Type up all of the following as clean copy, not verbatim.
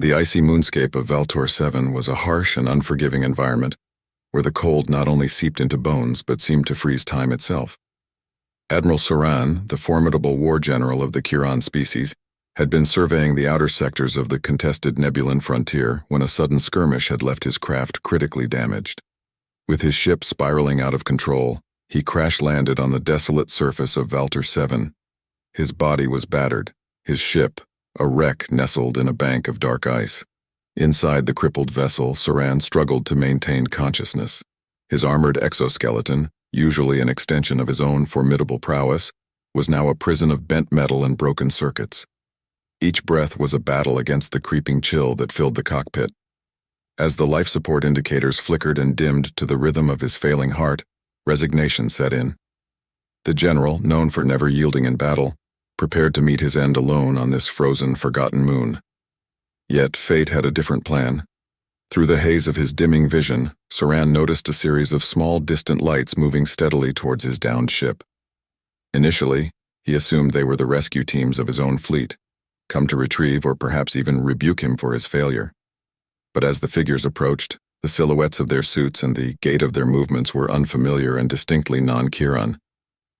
The icy moonscape of Valter 7 was a harsh and unforgiving environment, where the cold not only seeped into bones but seemed to freeze time itself. Admiral Saran, the formidable war general of the Kiran species, had been surveying the outer sectors of the contested Nebulan frontier when a sudden skirmish had left his craft critically damaged. With his ship spiraling out of control, he crash-landed on the desolate surface of Valter 7. His body was battered, his ship, a wreck nestled in a bank of dark ice. Inside the crippled vessel, Saran struggled to maintain consciousness. His armored exoskeleton, usually an extension of his own formidable prowess, was now a prison of bent metal and broken circuits. Each breath was a battle against the creeping chill that filled the cockpit. As the life support indicators flickered and dimmed to the rhythm of his failing heart, resignation set in. The general, known for never yielding in battle, prepared to meet his end alone on this frozen, forgotten moon. Yet fate had a different plan. Through the haze of his dimming vision, Saran noticed a series of small, distant lights moving steadily towards his downed ship. Initially, he assumed they were the rescue teams of his own fleet, come to retrieve or perhaps even rebuke him for his failure. But as the figures approached, the silhouettes of their suits and the gait of their movements were unfamiliar and distinctly non-Kiran.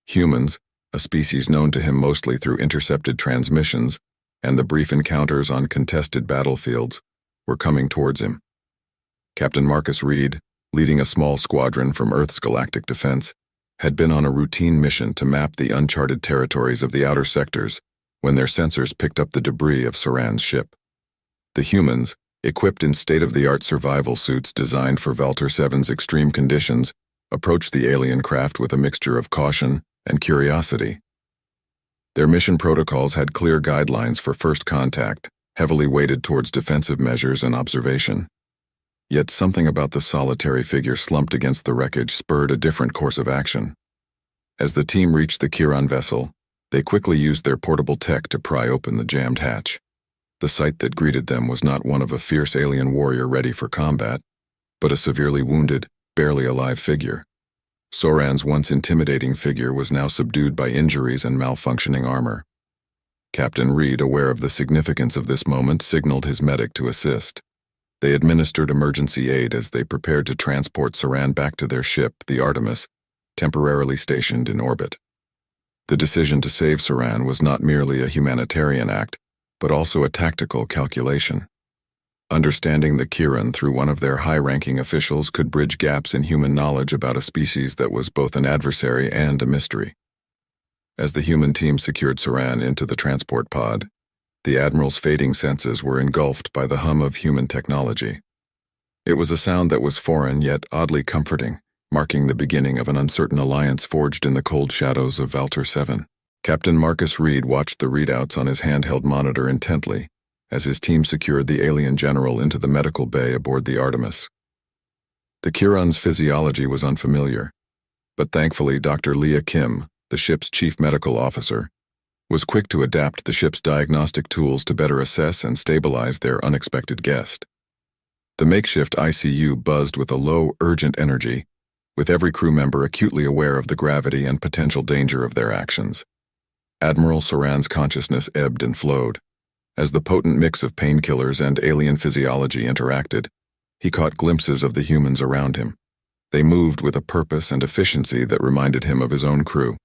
Humans, a species known to him mostly through intercepted transmissions and the brief encounters on contested battlefields, were coming towards him. Captain Marcus Reed, leading a small squadron from Earth's galactic defense, had been on a routine mission to map the uncharted territories of the outer sectors when their sensors picked up the debris of Saran's ship. The humans, equipped in state-of-the-art survival suits designed for Valter 7's extreme conditions, approached the alien craft with a mixture of caution and curiosity. Their mission protocols had clear guidelines for first contact, heavily weighted towards defensive measures and observation. Yet something about the solitary figure slumped against the wreckage spurred a different course of action. As the team reached the Kiran vessel, they quickly used their portable tech to pry open the jammed hatch. The sight that greeted them was not one of a fierce alien warrior ready for combat, but a severely wounded, barely alive figure. Saran's once intimidating figure was now subdued by injuries and malfunctioning armor. Captain Reed, aware of the significance of this moment, signaled his medic to assist. They administered emergency aid as they prepared to transport Saran back to their ship, the Artemis, temporarily stationed in orbit. The decision to save Saran was not merely a humanitarian act, but also a tactical calculation. Understanding the Kiran through one of their high-ranking officials could bridge gaps in human knowledge about a species that was both an adversary and a mystery. As the human team secured Saran into the transport pod, the Admiral's fading senses were engulfed by the hum of human technology. It was a sound that was foreign yet oddly comforting, marking the beginning of an uncertain alliance forged in the cold shadows of Valter 7. Captain Marcus Reed watched the readouts on his handheld monitor intently, as his team secured the alien general into the medical bay aboard the Artemis. The Kiran's physiology was unfamiliar, but thankfully Dr. Leah Kim, the ship's chief medical officer, was quick to adapt the ship's diagnostic tools to better assess and stabilize their unexpected guest. The makeshift ICU buzzed with a low, urgent energy, with every crew member acutely aware of the gravity and potential danger of their actions. Admiral Saran's consciousness ebbed and flowed. As the potent mix of painkillers and alien physiology interacted, he caught glimpses of the humans around him. They moved with a purpose and efficiency that reminded him of his own crew.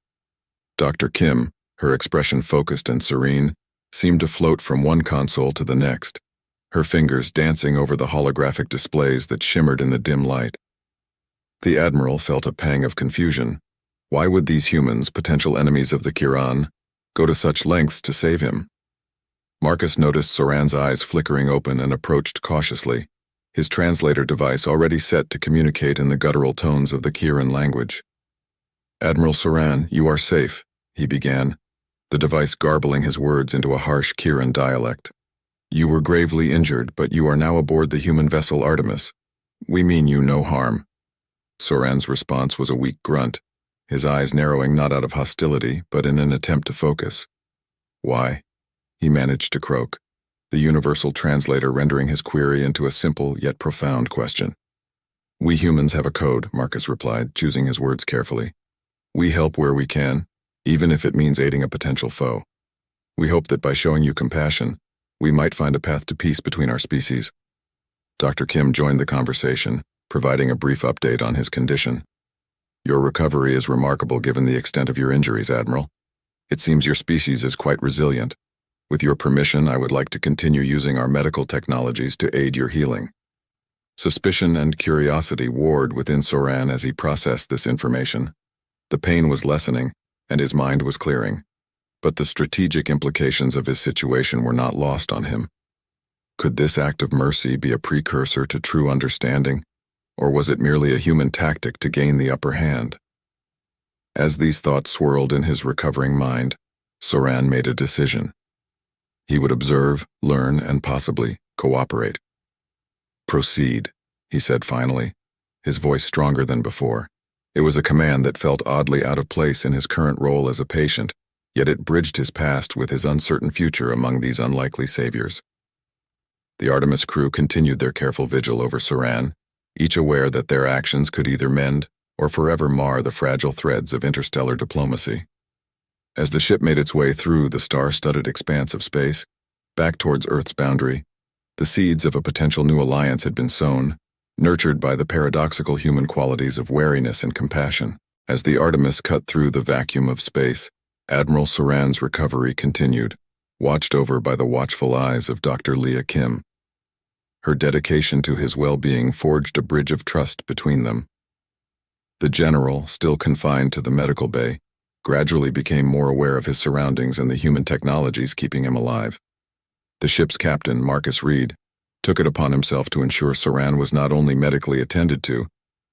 Dr. Kim, her expression focused and serene, seemed to float from one console to the next, her fingers dancing over the holographic displays that shimmered in the dim light. The Admiral felt a pang of confusion. Why would these humans, potential enemies of the Kiran, go to such lengths to save him? Marcus noticed Saran's eyes flickering open and approached cautiously, his translator device already set to communicate in the guttural tones of the Kiran language. "Admiral Saran, you are safe," he began, the device garbling his words into a harsh Kiran dialect. "You were gravely injured, but you are now aboard the human vessel Artemis. We mean you no harm." Saran's response was a weak grunt, his eyes narrowing not out of hostility, but in an attempt to focus. "Why?" he managed to croak, the universal translator rendering his query into a simple yet profound question. "We humans have a code," Marcus replied, choosing his words carefully. "We help where we can, even if it means aiding a potential foe. We hope that by showing you compassion, We might find a path to peace between our species. Dr. Kim joined the conversation, providing a brief update on his condition. Your recovery is remarkable given the extent of your injuries, Admiral. It seems your species is quite resilient. With your permission, I would like to continue using our medical technologies to aid your healing. Suspicion and curiosity warred within Saran as he processed this information. The pain was lessening, and his mind was clearing. But the strategic implications of his situation were not lost on him. Could this act of mercy be a precursor to true understanding, or was it merely a human tactic to gain the upper hand? As these thoughts swirled in his recovering mind, Saran made a decision. He would observe, learn, and possibly cooperate. Proceed, he said finally, his voice stronger than before. It was a command that felt oddly out of place in his current role as a patient, yet it bridged his past with his uncertain future among these unlikely saviors. The Artemis crew continued their careful vigil over Saran, each aware that their actions could either mend or forever mar the fragile threads of interstellar diplomacy. As the ship made its way through the star-studded expanse of space, back towards Earth's boundary, the seeds of a potential new alliance had been sown, nurtured by the paradoxical human qualities of wariness and compassion. As the Artemis cut through the vacuum of space, Admiral Saran's recovery continued, watched over by the watchful eyes of Dr. Leah Kim. Her dedication to his well-being forged a bridge of trust between them. The general, still confined to the medical bay, gradually became more aware of his surroundings and the human technologies keeping him alive. The ship's captain, Marcus Reed, took it upon himself to ensure Saran was not only medically attended to,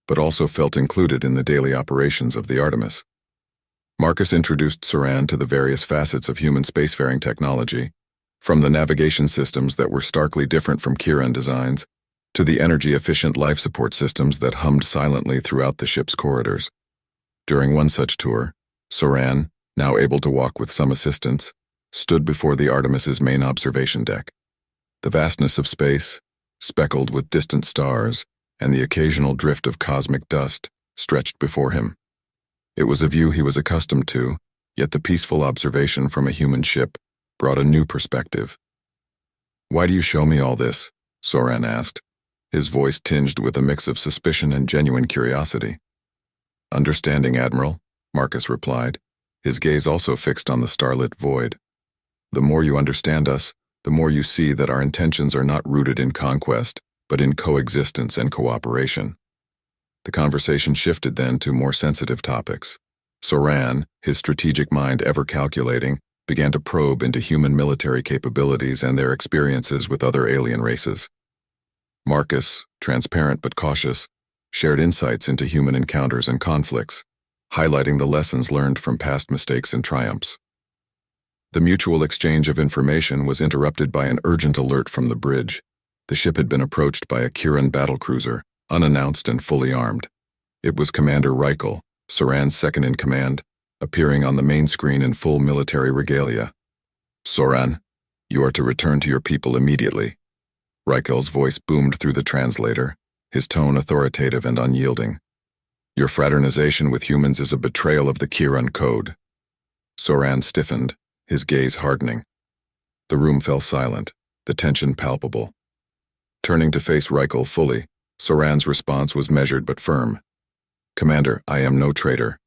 but also felt included in the daily operations of the Artemis. Marcus introduced Saran to the various facets of human spacefaring technology, from the navigation systems that were starkly different from Kiran designs, to the energy-efficient life support systems that hummed silently throughout the ship's corridors. During one such tour, Saran, now able to walk with some assistance, stood before the Artemis's main observation deck. The vastness of space, speckled with distant stars, and the occasional drift of cosmic dust, stretched before him. It was a view he was accustomed to, yet the peaceful observation from a human ship brought a new perspective. "Why do you show me all this?" Saran asked, his voice tinged with a mix of suspicion and genuine curiosity. "Understanding, Admiral," Marcus replied, his gaze also fixed on the starlit void. "The more you understand us, the more you see that our intentions are not rooted in conquest, but in coexistence and cooperation." The conversation shifted then to more sensitive topics. Saran, his strategic mind ever calculating, began to probe into human military capabilities and their experiences with other alien races. Marcus, transparent but cautious, shared insights into human encounters and conflicts, highlighting the lessons learned from past mistakes and triumphs. The mutual exchange of information was interrupted by an urgent alert from the bridge. The ship had been approached by a Kiran battlecruiser, unannounced and fully armed. It was Commander Reichel, Saran's second-in-command, appearing on the main screen in full military regalia. "Saran, you are to return to your people immediately." Reichel's voice boomed through the translator, his tone authoritative and unyielding. "Your fraternization with humans is a betrayal of the Kiran code." Saran stiffened, his gaze hardening. The room fell silent, the tension palpable. Turning to face Reichel fully, Saran's response was measured but firm. "Commander, I am no traitor.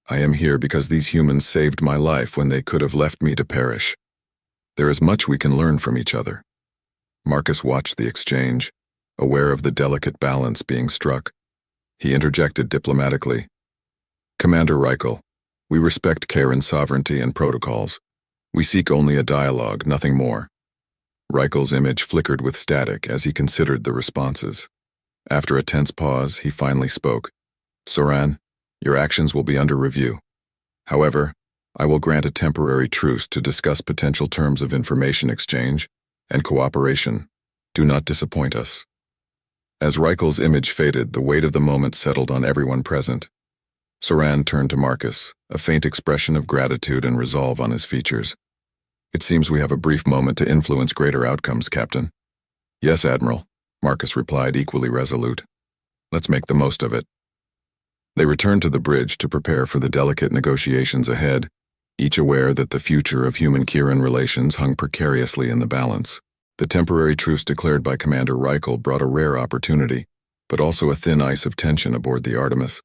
I am here because these humans saved my life when they could have left me to perish. There is much we can learn from each other." Marcus watched the exchange, aware of the delicate balance being struck. He interjected diplomatically. "Commander Reichel, we respect Karen's sovereignty and protocols. We seek only a dialogue, nothing more." Reichel's image flickered with static as he considered the responses. After a tense pause, he finally spoke. "Saran, your actions will be under review. However, I will grant a temporary truce to discuss potential terms of information exchange and cooperation. Do not disappoint us." As Reichel's image faded, the weight of the moment settled on everyone present. Saran turned to Marcus, a faint expression of gratitude and resolve on his features. "It seems we have a brief moment to influence greater outcomes, Captain." "Yes, Admiral," Marcus replied, equally resolute. "Let's make the most of it." They returned to the bridge to prepare for the delicate negotiations ahead, each aware that the future of human-Kiran relations hung precariously in the balance. The temporary truce declared by Commander Reichel brought a rare opportunity, but also a thin ice of tension aboard the Artemis.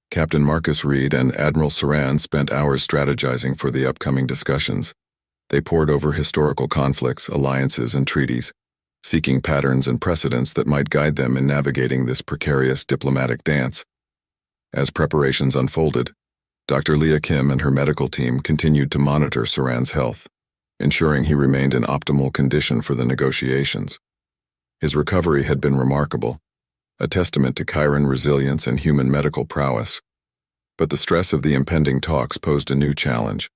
Captain Marcus Reed and Admiral Saran spent hours strategizing for the upcoming discussions. They pored over historical conflicts, alliances, and treaties, seeking patterns and precedents that might guide them in navigating this precarious diplomatic dance. As preparations unfolded, Dr. Leah Kim and her medical team continued to monitor Saran's health, ensuring he remained in optimal condition for the negotiations. His recovery had been remarkable, a testament to Chiron resilience and human medical prowess. But the stress of the impending talks posed a new challenge.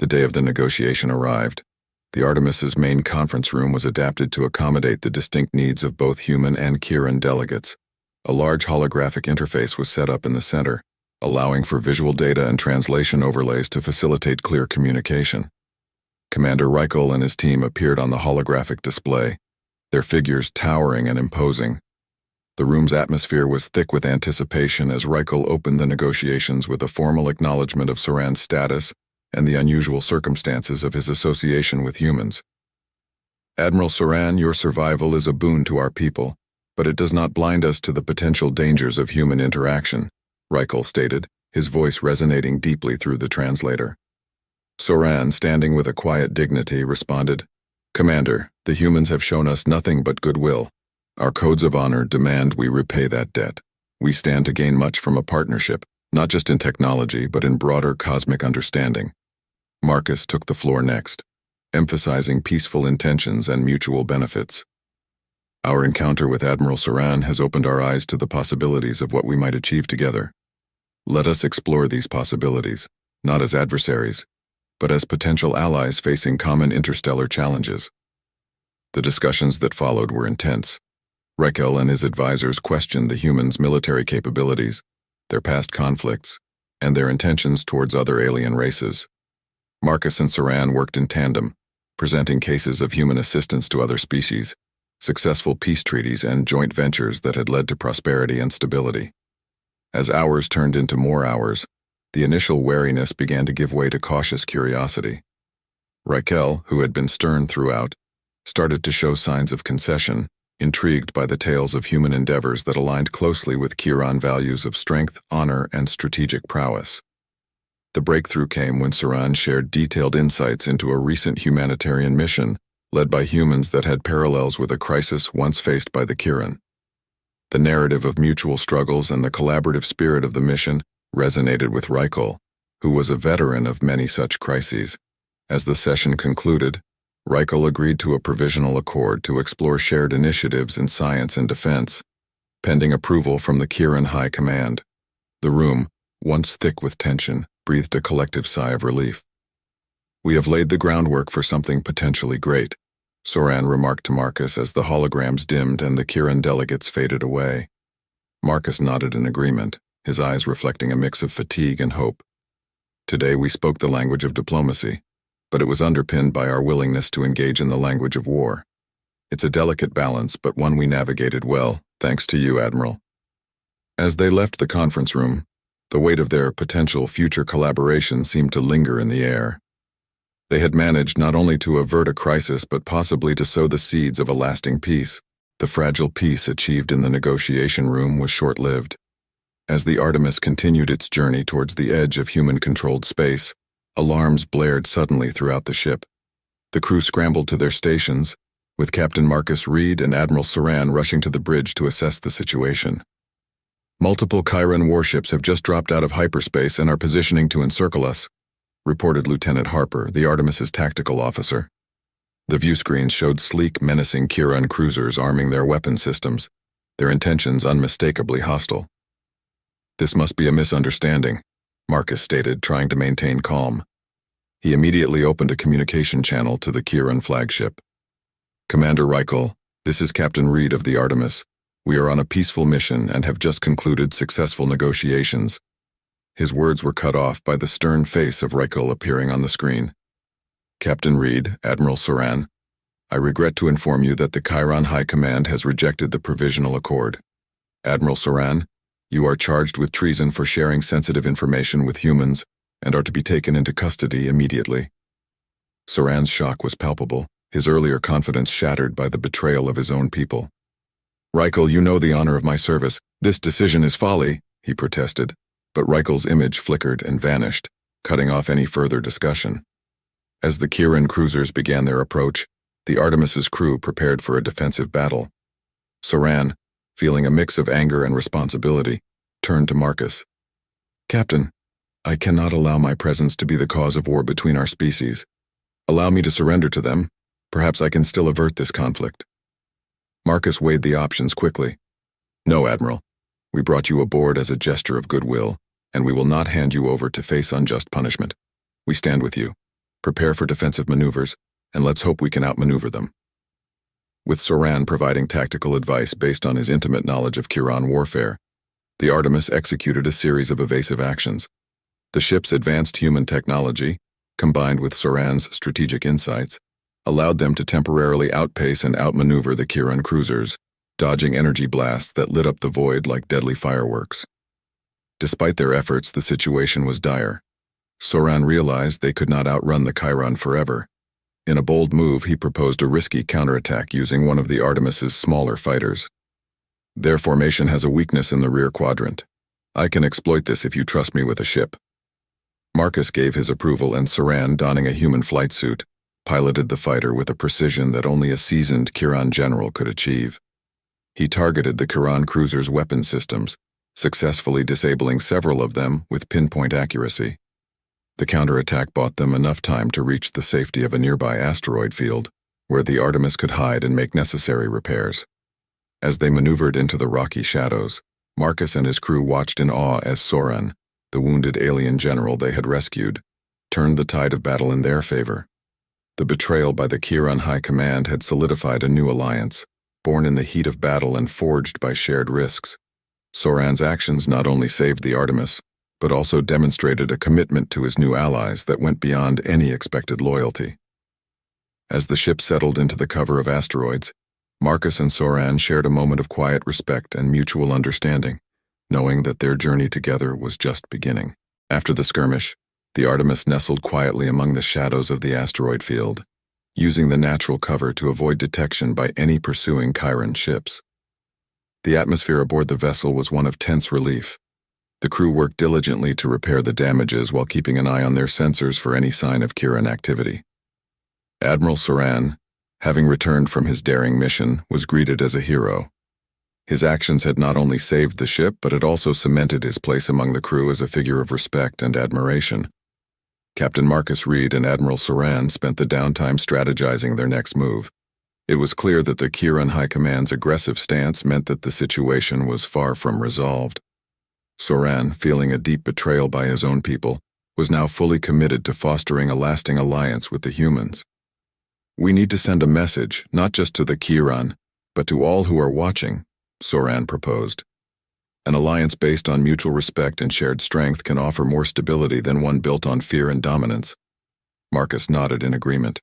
The day of the negotiation arrived. The Artemis's main conference room was adapted to accommodate the distinct needs of both human and Chiron delegates. A large holographic interface was set up in the center, allowing for visual data and translation overlays to facilitate clear communication. Commander Reichel and his team appeared on the holographic display, their figures towering and imposing. The room's atmosphere was thick with anticipation as Reichel opened the negotiations with a formal acknowledgement of Saran's status and the unusual circumstances of his association with humans. Admiral Saran, your survival is a boon to our people, but it does not blind us to the potential dangers of human interaction, Reichel stated, his voice resonating deeply through the translator. Saran, standing with a quiet dignity, responded, "Commander, the humans have shown us nothing but goodwill. Our codes of honor demand we repay that debt. We stand to gain much from a partnership, not just in technology, but in broader cosmic understanding." Marcus took the floor next, emphasizing peaceful intentions and mutual benefits. "Our encounter with Admiral Saran has opened our eyes to the possibilities of what we might achieve together. Let us explore these possibilities, not as adversaries, but as potential allies facing common interstellar challenges." The discussions that followed were intense. Reichel and his advisors questioned the humans' military capabilities, their past conflicts, and their intentions towards other alien races. Marcus and Saran worked in tandem, presenting cases of human assistance to other species, successful peace treaties, and joint ventures that had led to prosperity and stability. As hours turned into more hours, the initial wariness began to give way to cautious curiosity. Reichel, who had been stern throughout, started to show signs of concession, intrigued by the tales of human endeavors that aligned closely with Chiron values of strength, honor, and strategic prowess. The breakthrough came when Saran shared detailed insights into a recent humanitarian mission led by humans that had parallels with a crisis once faced by the Chiron. The narrative of mutual struggles and the collaborative spirit of the mission resonated with Reichel, who was a veteran of many such crises. As the session concluded, Reichel agreed to a provisional accord to explore shared initiatives in science and defense, pending approval from the Chiron High Command. The room, once thick with tension, breathed a collective sigh of relief. "We have laid the groundwork for something potentially great," Saran remarked to Marcus as the holograms dimmed and the Chiron delegates faded away. Marcus nodded in agreement, his eyes reflecting a mix of fatigue and hope. "Today we spoke the language of diplomacy, but it was underpinned by our willingness to engage in the language of war. It's a delicate balance, but one we navigated well, thanks to you, Admiral." As they left the conference room, the weight of their potential future collaboration seemed to linger in the air. They had managed not only to avert a crisis but possibly to sow the seeds of a lasting peace. The fragile peace achieved in the negotiation room was short-lived. As the Artemis continued its journey towards the edge of human-controlled space, alarms blared suddenly throughout the ship. The crew scrambled to their stations, with Captain Marcus Reed and Admiral Saran rushing to the bridge to assess the situation. "Multiple Chiron warships have just dropped out of hyperspace and are positioning to encircle us," reported Lieutenant Harper, the Artemis's tactical officer. The viewscreens showed sleek, menacing Chiron cruisers arming their weapon systems, their intentions unmistakably hostile. "This must be a misunderstanding," Marcus stated, trying to maintain calm. He immediately opened a communication channel to the Chiron flagship. "Commander Reichel, this is Captain Reed of the Artemis. We are on a peaceful mission and have just concluded successful negotiations." His words were cut off by the stern face of Reichel appearing on the screen. "Captain Reed, Admiral Saran, I regret to inform you that the Chiron High Command has rejected the provisional accord. Admiral Saran, you are charged with treason for sharing sensitive information with humans and are to be taken into custody immediately." Saran's shock was palpable, his earlier confidence shattered by the betrayal of his own people. "Reichel, you know the honor of my service. This decision is folly," he protested, but Reichel's image flickered and vanished, cutting off any further discussion. As the Kiran cruisers began their approach, the Artemis's crew prepared for a defensive battle. Saran, feeling a mix of anger and responsibility, turned to Marcus. "Captain, I cannot allow my presence to be the cause of war between our species. Allow me to surrender to them. Perhaps I can still avert this conflict." Marcus weighed the options quickly. "No, Admiral. We brought you aboard as a gesture of goodwill, and we will not hand you over to face unjust punishment. We stand with you. Prepare for defensive maneuvers, and let's hope we can outmaneuver them." With Saran providing tactical advice based on his intimate knowledge of Kiran warfare, the Artemis executed a series of evasive actions. The ship's advanced human technology, combined with Saran's strategic insights, allowed them to temporarily outpace and outmaneuver the Kiran cruisers, dodging energy blasts that lit up the void like deadly fireworks. Despite their efforts, the situation was dire. Saran realized they could not outrun the Chiron forever. In a bold move, he proposed a risky counterattack using one of the Artemis's smaller fighters. "Their formation has a weakness in the rear quadrant. I can exploit this if you trust me with a ship." Marcus gave his approval, and Saran, donning a human flight suit, piloted the fighter with a precision that only a seasoned Kiran general could achieve. He targeted the Kiran cruiser's weapon systems, successfully disabling several of them with pinpoint accuracy. The counterattack bought them enough time to reach the safety of a nearby asteroid field, where the Artemis could hide and make necessary repairs. As they maneuvered into the rocky shadows, Marcus and his crew watched in awe as Saran, the wounded alien general they had rescued, turned the tide of battle in their favor. The betrayal by the Kiran High Command had solidified a new alliance, born in the heat of battle and forged by shared risks. Saran's actions not only saved the Artemis, but also demonstrated a commitment to his new allies that went beyond any expected loyalty. As the ship settled into the cover of asteroids, Marcus and Saran shared a moment of quiet respect and mutual understanding, knowing that their journey together was just beginning. After the skirmish, the Artemis nestled quietly among the shadows of the asteroid field, using the natural cover to avoid detection by any pursuing Chiron ships. The atmosphere aboard the vessel was one of tense relief. The crew worked diligently to repair the damages while keeping an eye on their sensors for any sign of Kiran activity. Admiral Saran, having returned from his daring mission, was greeted as a hero. His actions had not only saved the ship, but had also cemented his place among the crew as a figure of respect and admiration. Captain Marcus Reed and Admiral Saran spent the downtime strategizing their next move. It was clear that the Kiran High Command's aggressive stance meant that the situation was far from resolved. Saran, feeling a deep betrayal by his own people, was now fully committed to fostering a lasting alliance with the humans. "We need to send a message, not just to the Kiran, but to all who are watching," Saran proposed. "An alliance based on mutual respect and shared strength can offer more stability than one built on fear and dominance." Marcus nodded in agreement.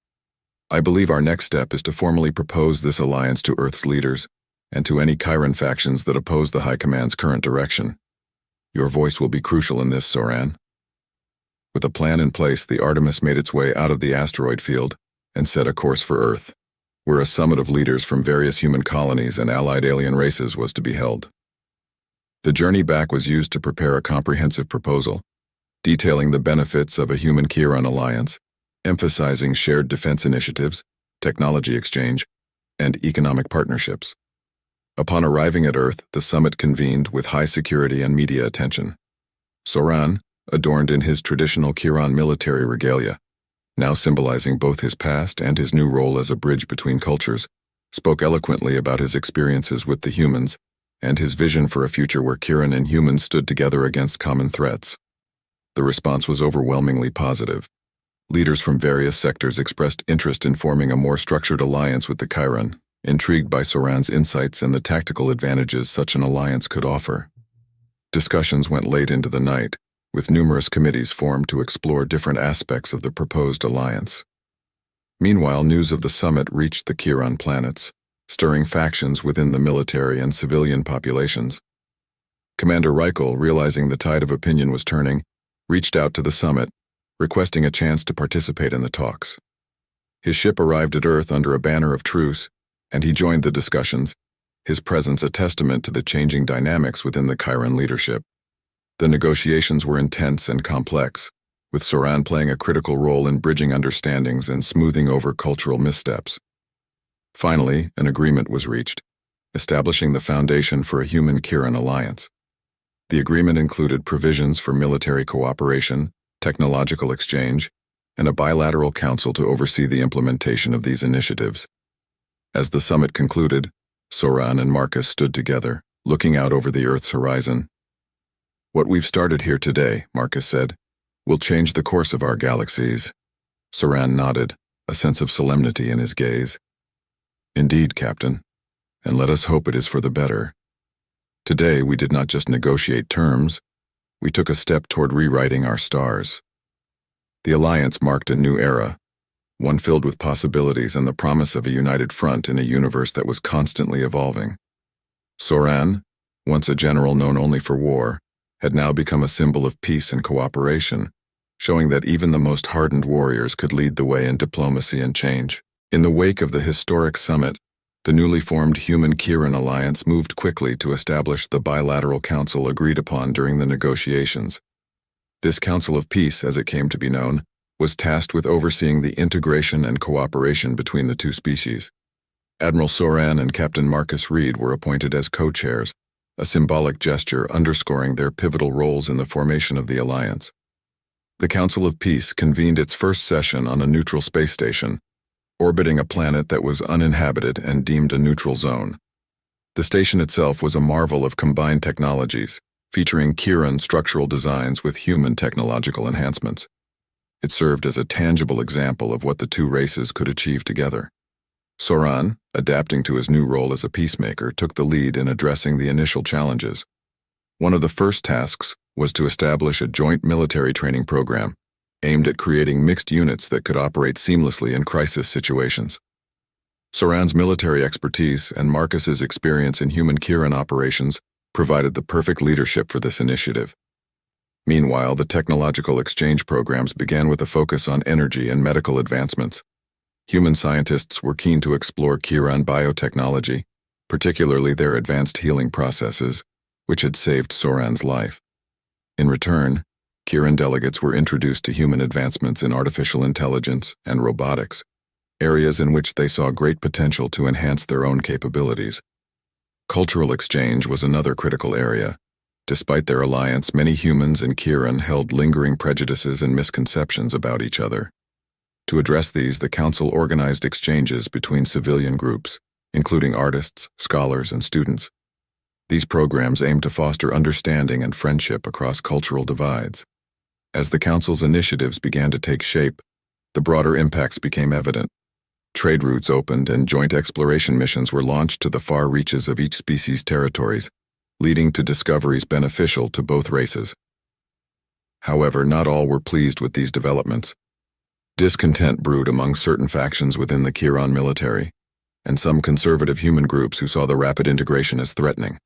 "I believe our next step is to formally propose this alliance to Earth's leaders and to any Chiron factions that oppose the High Command's current direction. Your voice will be crucial in this, Saran." With a plan in place, the Artemis made its way out of the asteroid field and set a course for Earth, where a summit of leaders from various human colonies and allied alien races was to be held. The journey back was used to prepare a comprehensive proposal, detailing the benefits of a human-Kiran alliance, emphasizing shared defense initiatives, technology exchange, and economic partnerships. Upon arriving at Earth, the summit convened with high security and media attention. Saran, adorned in his traditional Kiran military regalia, now symbolizing both his past and his new role as a bridge between cultures, spoke eloquently about his experiences with the humans and his vision for a future where Kiran and humans stood together against common threats. The response was overwhelmingly positive. Leaders from various sectors expressed interest in forming a more structured alliance with the Chiron, intrigued by Saran's insights and the tactical advantages such an alliance could offer. Discussions went late into the night, with numerous committees formed to explore different aspects of the proposed alliance. Meanwhile, news of the summit reached the Kiran planets, stirring factions within the military and civilian populations. Commander Reichel, realizing the tide of opinion was turning, reached out to the summit, requesting a chance to participate in the talks. His ship arrived at Earth under a banner of truce, and he joined the discussions, his presence a testament to the changing dynamics within the Chiron leadership. The negotiations were intense and complex, with Saran playing a critical role in bridging understandings and smoothing over cultural missteps. Finally, an agreement was reached, establishing the foundation for a human-Chiron alliance. The agreement included provisions for military cooperation, technological exchange, and a bilateral council to oversee the implementation of these initiatives. As the summit concluded, Saran and Marcus stood together, looking out over the Earth's horizon. "What we've started here today," Marcus said, "will change the course of our galaxies." Saran nodded, a sense of solemnity in his gaze. "Indeed, Captain, and let us hope it is for the better. Today we did not just negotiate terms, we took a step toward rewriting our stars." The alliance marked a new era, one filled with possibilities and the promise of a united front in a universe that was constantly evolving. Saran, once a general known only for war, had now become a symbol of peace and cooperation, showing that even the most hardened warriors could lead the way in diplomacy and change. In the wake of the historic summit, the newly formed Human-Chiron alliance moved quickly to establish the bilateral council agreed upon during the negotiations. This Council of Peace, as it came to be known, was tasked with overseeing the integration and cooperation between the two species. Admiral Saran and Captain Marcus Reed were appointed as co-chairs, a symbolic gesture underscoring their pivotal roles in the formation of the alliance. The Council of Peace convened its first session on a neutral space station, orbiting a planet that was uninhabited and deemed a neutral zone. The station itself was a marvel of combined technologies, featuring Chiron structural designs with human technological enhancements. It served as a tangible example of what the two races could achieve together. Saran, adapting to his new role as a peacemaker, took the lead in addressing the initial challenges. One of the first tasks was to establish a joint military training program, aimed at creating mixed units that could operate seamlessly in crisis situations. Saran's military expertise and Marcus's experience in Human-Chiron operations provided the perfect leadership for this initiative. Meanwhile, the technological exchange programs began with a focus on energy and medical advancements. Human scientists were keen to explore Chiron biotechnology, particularly their advanced healing processes, which had saved Saran's life. In return, Chiron delegates were introduced to human advancements in artificial intelligence and robotics, areas in which they saw great potential to enhance their own capabilities. Cultural exchange was another critical area. Despite their alliance, many humans in Chiron held lingering prejudices and misconceptions about each other. To address these, the Council organized exchanges between civilian groups, including artists, scholars, and students. These programs aimed to foster understanding and friendship across cultural divides. As the Council's initiatives began to take shape, the broader impacts became evident. Trade routes opened and joint exploration missions were launched to the far reaches of each species' territories, leading to discoveries beneficial to both races. However, not all were pleased with these developments. Discontent brewed among certain factions within the Chiron military, and some conservative human groups who saw the rapid integration as threatening.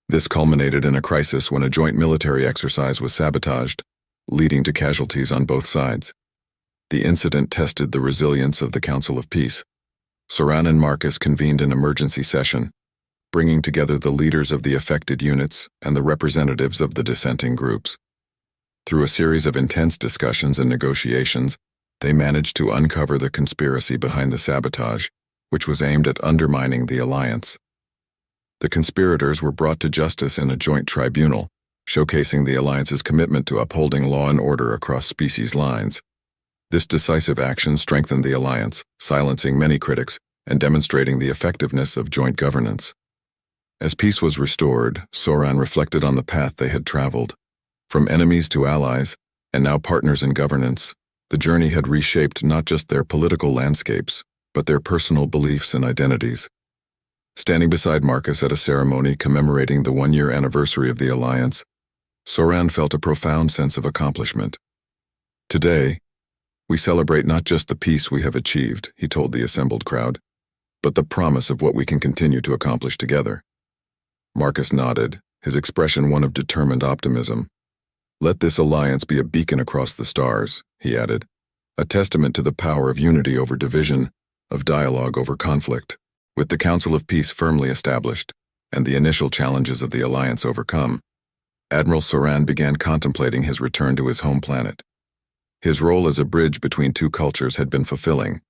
This culminated in a crisis when a joint military exercise was sabotaged, leading to casualties on both sides. The incident tested the resilience of the Council of Peace. Saran and Marcus convened an emergency session, bringing together the leaders of the affected units and the representatives of the dissenting groups. Through a series of intense discussions and negotiations, they managed to uncover the conspiracy behind the sabotage, which was aimed at undermining the alliance. The conspirators were brought to justice in a joint tribunal, showcasing the alliance's commitment to upholding law and order across species lines. This decisive action strengthened the alliance, silencing many critics and demonstrating the effectiveness of joint governance. As peace was restored, Saran reflected on the path they had traveled. From enemies to allies, and now partners in governance, the journey had reshaped not just their political landscapes, but their personal beliefs and identities. Standing beside Marcus at a ceremony commemorating the one-year anniversary of the alliance, Saran felt a profound sense of accomplishment. "Today, we celebrate not just the peace we have achieved," he told the assembled crowd, "but the promise of what we can continue to accomplish together." Marcus nodded, his expression one of determined optimism. "Let this alliance be a beacon across the stars," he added, a testament to the power of unity over division, of dialogue over conflict. With the Council of Peace firmly established, and the initial challenges of the alliance overcome, Admiral Saran began contemplating his return to his home planet. His role as a bridge between two cultures had been fulfilling,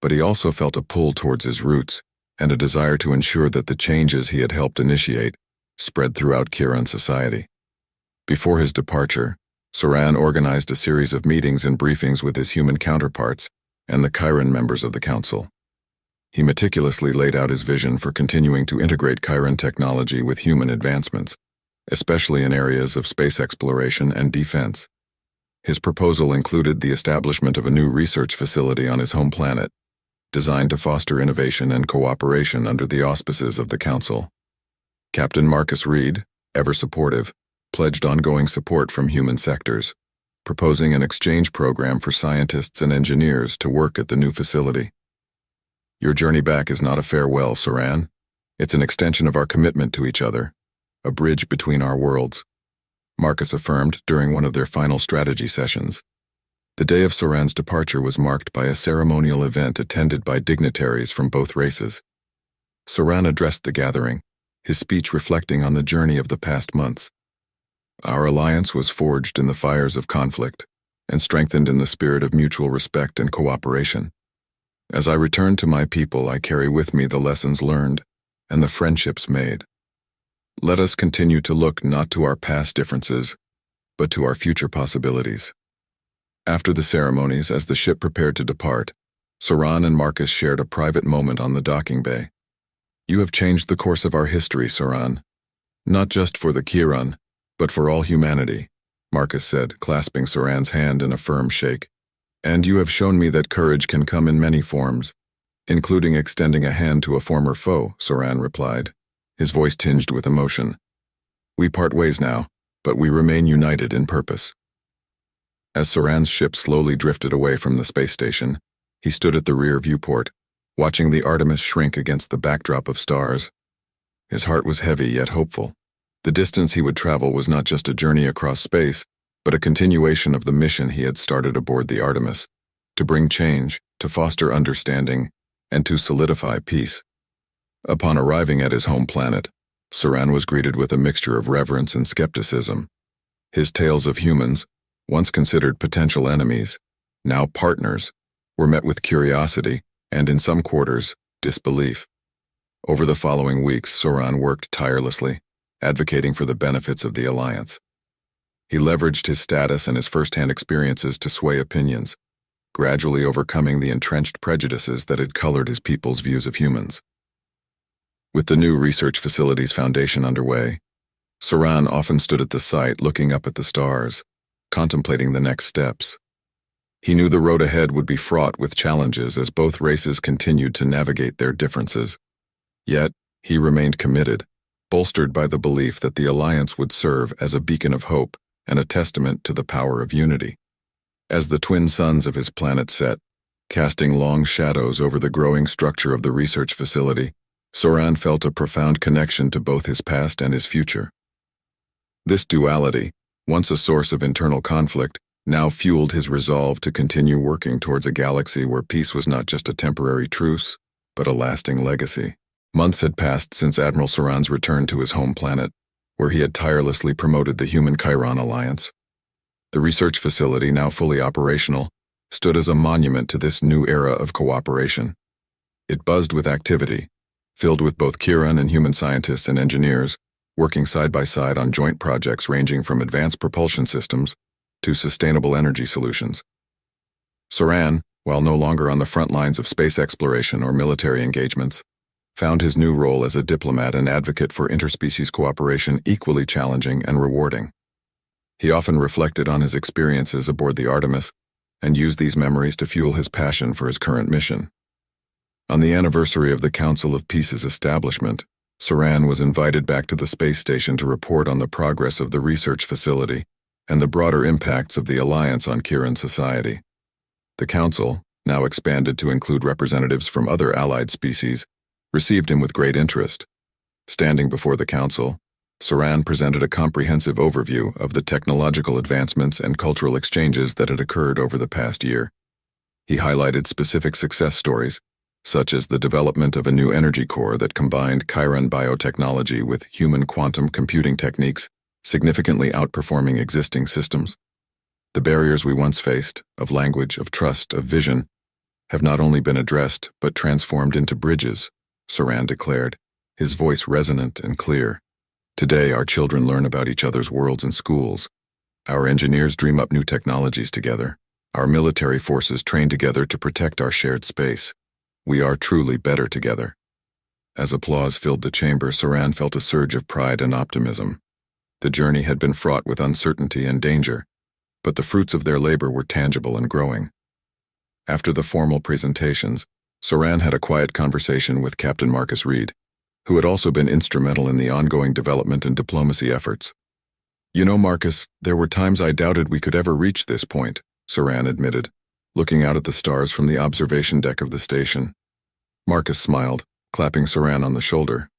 but he also felt a pull towards his roots and a desire to ensure that the changes he had helped initiate spread throughout Kiran society. Before his departure, Saran organized a series of meetings and briefings with his human counterparts and the Kiran members of the council. He meticulously laid out his vision for continuing to integrate Kiran technology with human advancements, especially in areas of space exploration and defense. His proposal included the establishment of a new research facility on his home planet, designed to foster innovation and cooperation under the auspices of the Council. Captain Marcus Reed, ever supportive, pledged ongoing support from human sectors, proposing an exchange program for scientists and engineers to work at the new facility. Your journey back is not a farewell, Saran. It's an extension of our commitment to each other, a bridge between our worlds, Marcus affirmed during one of their final strategy sessions. The day of Saran's departure was marked by a ceremonial event attended by dignitaries from both races. Saran addressed the gathering, his speech reflecting on the journey of the past months. Our alliance was forged in the fires of conflict and strengthened in the spirit of mutual respect and cooperation. As I return to my people, I carry with me the lessons learned and the friendships made. Let us continue to look not to our past differences, but to our future possibilities. After the ceremonies, as the ship prepared to depart, Saran and Marcus shared a private moment on the docking bay. You have changed the course of our history, Saran. Not just for the Kiran, but for all humanity, Marcus said, clasping Saran's hand in a firm shake. And you have shown me that courage can come in many forms, including extending a hand to a former foe, Saran replied, his voice tinged with emotion. We part ways now, but we remain united in purpose. As Saran's ship slowly drifted away from the space station, he stood at the rear viewport, watching the Artemis shrink against the backdrop of stars. His heart was heavy yet hopeful. The distance he would travel was not just a journey across space, but a continuation of the mission he had started aboard the Artemis, to bring change, to foster understanding, and to solidify peace. Upon arriving at his home planet, Saran was greeted with a mixture of reverence and skepticism. His tales of humans, once considered potential enemies, now partners, were met with curiosity and, in some quarters, disbelief. Over the following weeks, Saran worked tirelessly, advocating for the benefits of the alliance. He leveraged his status and his first-hand experiences to sway opinions, gradually overcoming the entrenched prejudices that had colored his people's views of humans. With the new research facility's foundation underway, Saran often stood at the site looking up at the stars, contemplating the next steps. He knew the road ahead would be fraught with challenges as both races continued to navigate their differences. Yet, he remained committed, bolstered by the belief that the alliance would serve as a beacon of hope and a testament to the power of unity. As the twin suns of his planet set, casting long shadows over the growing structure of the research facility, Saran felt a profound connection to both his past and his future. This duality, once a source of internal conflict, now fueled his resolve to continue working towards a galaxy where peace was not just a temporary truce, but a lasting legacy. Months had passed since Admiral Saran's return to his home planet, where he had tirelessly promoted the Human-Chiron alliance. The research facility, now fully operational, stood as a monument to this new era of cooperation. It buzzed with activity, filled with both Kiran and human scientists and engineers, working side by side on joint projects ranging from advanced propulsion systems to sustainable energy solutions. Saran, while no longer on the front lines of space exploration or military engagements, found his new role as a diplomat and advocate for interspecies cooperation equally challenging and rewarding. He often reflected on his experiences aboard the Artemis and used these memories to fuel his passion for his current mission. On the anniversary of the Council of Peace's establishment, Saran was invited back to the space station to report on the progress of the research facility and the broader impacts of the alliance on Kiran society. The Council, now expanded to include representatives from other allied species, received him with great interest. Standing before the Council, Saran presented a comprehensive overview of the technological advancements and cultural exchanges that had occurred over the past year. He highlighted specific success stories, such as the development of a new energy core that combined Chiron biotechnology with human quantum computing techniques, significantly outperforming existing systems. The barriers we once faced, of language, of trust, of vision, have not only been addressed but transformed into bridges, Saran declared, his voice resonant and clear. Today, our children learn about each other's worlds in schools. Our engineers dream up new technologies together. Our military forces train together to protect our shared space. We are truly better together. As applause filled the chamber, Saran felt a surge of pride and optimism. The journey had been fraught with uncertainty and danger, but the fruits of their labor were tangible and growing. After the formal presentations, Saran had a quiet conversation with Captain Marcus Reed, who had also been instrumental in the ongoing development and diplomacy efforts. "You know, Marcus, there were times I doubted we could ever reach this point," Saran admitted, looking out at the stars from the observation deck of the station. Marcus smiled, clapping Saran on the shoulder.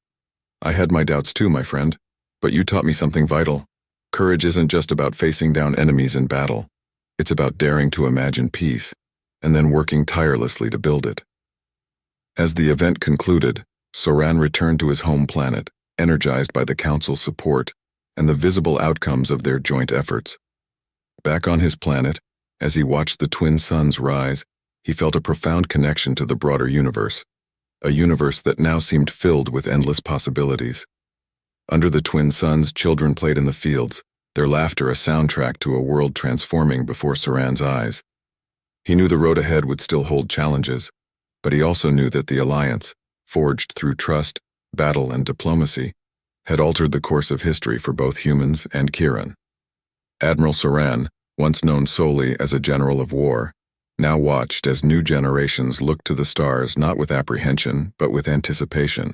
"I had my doubts too, my friend, but you taught me something vital. Courage isn't just about facing down enemies in battle. It's about daring to imagine peace, and then working tirelessly to build it." As the event concluded, Saran returned to his home planet, energized by the Council's support and the visible outcomes of their joint efforts. Back on his planet, as he watched the twin suns rise, he felt a profound connection to the broader universe, a universe that now seemed filled with endless possibilities. Under the twin suns, children played in the fields, their laughter a soundtrack to a world transforming before Saran's eyes. He knew the road ahead would still hold challenges, but he also knew that the alliance, forged through trust, battle, and diplomacy, had altered the course of history for both humans and Chiron. Admiral Saran, once known solely as a general of war, now watched as new generations looked to the stars not with apprehension but with anticipation.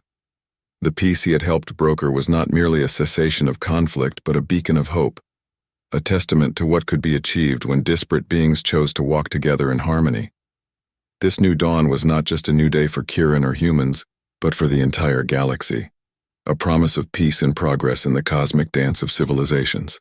The peace he had helped broker was not merely a cessation of conflict but a beacon of hope, a testament to what could be achieved when disparate beings chose to walk together in harmony. This new dawn was not just a new day for Chiron or humans, but for the entire galaxy, a promise of peace and progress in the cosmic dance of civilizations.